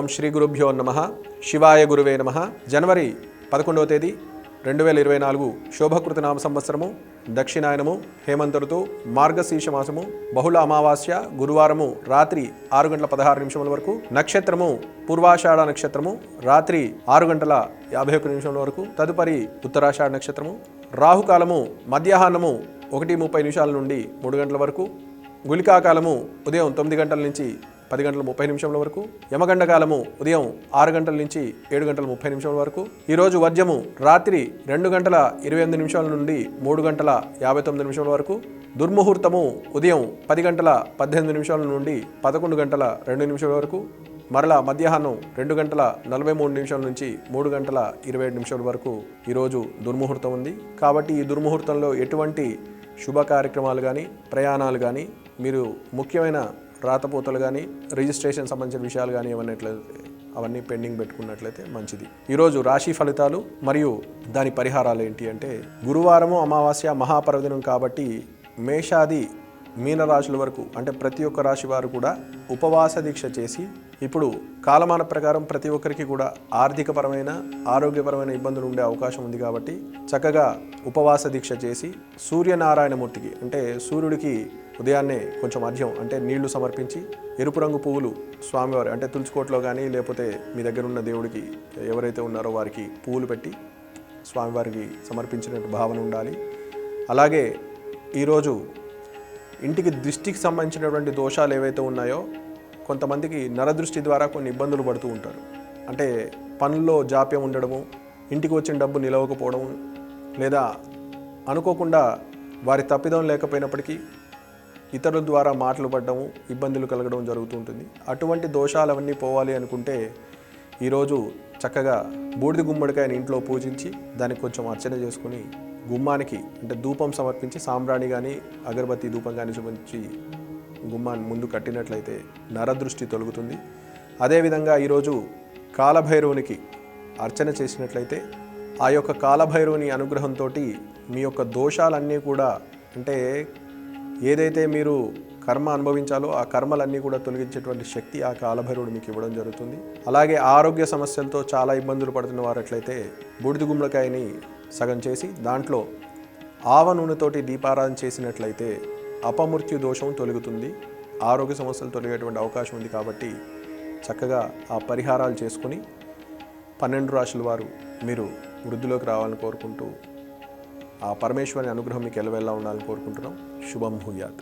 ఓం శ్రీ గురుభ్యో నమః. శివాయ గురువే నమః. జనవరి 11వ తేదీ 2024 శోభకృత నామ సంవత్సరము, దక్షిణాయనము, హేమంత ఋతువు, మార్గశీర్ష మాసము, బహుళ అమావాస్య, గురువారము రాత్రి 6:16 వరకు, నక్షత్రము పూర్వాషాఢ నక్షత్రము రాత్రి 6:51 వరకు, తదుపరి ఉత్తరాషాఢ నక్షత్రము, రాహుకాలము మధ్యాహ్నము 1:30 నుండి 3 గంటల వరకు, గుళికాకాలము ఉదయం 9 గంటల నుంచి 10:30 వరకు, యమగండ కాలము ఉదయం 6 గంటల నుంచి 7:30 వరకు, ఈరోజు వర్జము రాత్రి 2:28 నుండి 3:59 వరకు, దుర్ముహూర్తము ఉదయం 10:18 నుండి 11:02 వరకు, మరలా మధ్యాహ్నం 2:43 నుంచి 3:27 వరకు ఈరోజు దుర్ముహూర్తం ఉంది. కాబట్టి ఈ దుర్ముహూర్తంలో ఎటువంటి శుభ కార్యక్రమాలు కానీ, ప్రయాణాలు కానీ, మీరు ముఖ్యమైన రాతపోతలు కానీ, రిజిస్ట్రేషన్ సంబంధించిన విషయాలు కానీ అవన్నీ పెండింగ్ పెట్టుకున్నట్లయితే మంచిది. ఈరోజు రాశి ఫలితాలు మరియు దాని పరిహారాలు ఏంటి అంటే, గురువారము అమావాస్య మహాపర్వదినం కాబట్టి మేషాది మీనరాశుల వరకు అంటే ప్రతి ఒక్క రాశి వారు కూడా ఉపవాస దీక్ష చేసి, ఇప్పుడు కాలమాన ప్రకారం ప్రతి ఒక్కరికి కూడా ఆర్థికపరమైన, ఆరోగ్యపరమైన ఇబ్బందులు ఉండే అవకాశం ఉంది. కాబట్టి చక్కగా ఉపవాస దీక్ష చేసి సూర్యనారాయణమూర్తికి అంటే సూర్యుడికి ఉదయాన్నే కొంచెం అర్ఘ్యం అంటే నీళ్లు సమర్పించి, ఎరుపు రంగు పువ్వులు స్వామివారి అంటే తులసికోటలో కానీ లేకపోతే మీ దగ్గర ఉన్న దేవుడికి ఎవరైతే ఉన్నారో వారికి పువ్వులు పెట్టి స్వామివారికి సమర్పించినట్టు భావన ఉండాలి. అలాగే ఈరోజు ఇంటికి దృష్టికి సంబంధించినటువంటి దోషాలు ఏవైతే ఉన్నాయో, కొంతమందికి నరదృష్టి ద్వారా కొన్ని ఇబ్బందులు పడుతూ ఉంటారు. అంటే పనుల్లో జాప్యం ఉండడము, ఇంటికి వచ్చిన డబ్బు నిలవకపోవడము, లేదా అనుకోకుండా వారి తప్పిదం లేకపోయినప్పటికీ ఇతరుల ద్వారా మాటలు పడడము, ఇబ్బందులు కలగడం జరుగుతూ ఉంటుంది. అటువంటి దోషాలవన్నీ పోవాలి అనుకుంటే ఈరోజు చక్కగా బూడిద గుమ్మడికాయని ఇంట్లో పూజించి దానికి కొంచెం అర్చన చేసుకుని గుమ్మానికి అంటే ధూపం సమర్పించి, సాంబ్రాణి కానీ అగరబత్తి ధూపం కానీ చూపించి గుమ్మాన్ని ముందు కట్టినట్లయితే నరదృష్టి తొలగుతుంది. అదేవిధంగా ఈరోజు కాలభైరవునికి అర్చన చేసినట్లయితే ఆ యొక్క కాలభైరవుని అనుగ్రహంతో మీ యొక్క దోషాలన్నీ కూడా అంటే ఏదైతే మీరు కర్మ అనుభవించాలో ఆ కర్మలన్నీ కూడా తొలగించేటువంటి శక్తి ఆ కాలభైరవుడు మీకు ఇవ్వడం జరుగుతుంది. అలాగే ఆరోగ్య సమస్యలతో చాలా ఇబ్బందులు పడుతున్న వారట్లయితే బూడిద గుమ్మడికాయని సగం చేసి దాంట్లో ఆవ నూనెతోటి దీపారాధన చేసినట్లయితే అపమృత్యు దోషం తొలగుతుంది, ఆరోగ్య సమస్యలు తొలగేటువంటి అవకాశం ఉంది. కాబట్టి చక్కగా ఆ పరిహారాలు చేసుకుని 12 రాశుల వారు మీరు వృద్ధిలోకి రావాలని కోరుకుంటూ, ఆ పరమేశ్వరుని అనుగ్రహం మీకు ఎల్లవెల్లా ఉండాలని కోరుకుంటున్నాం. శుభం భూయాత్.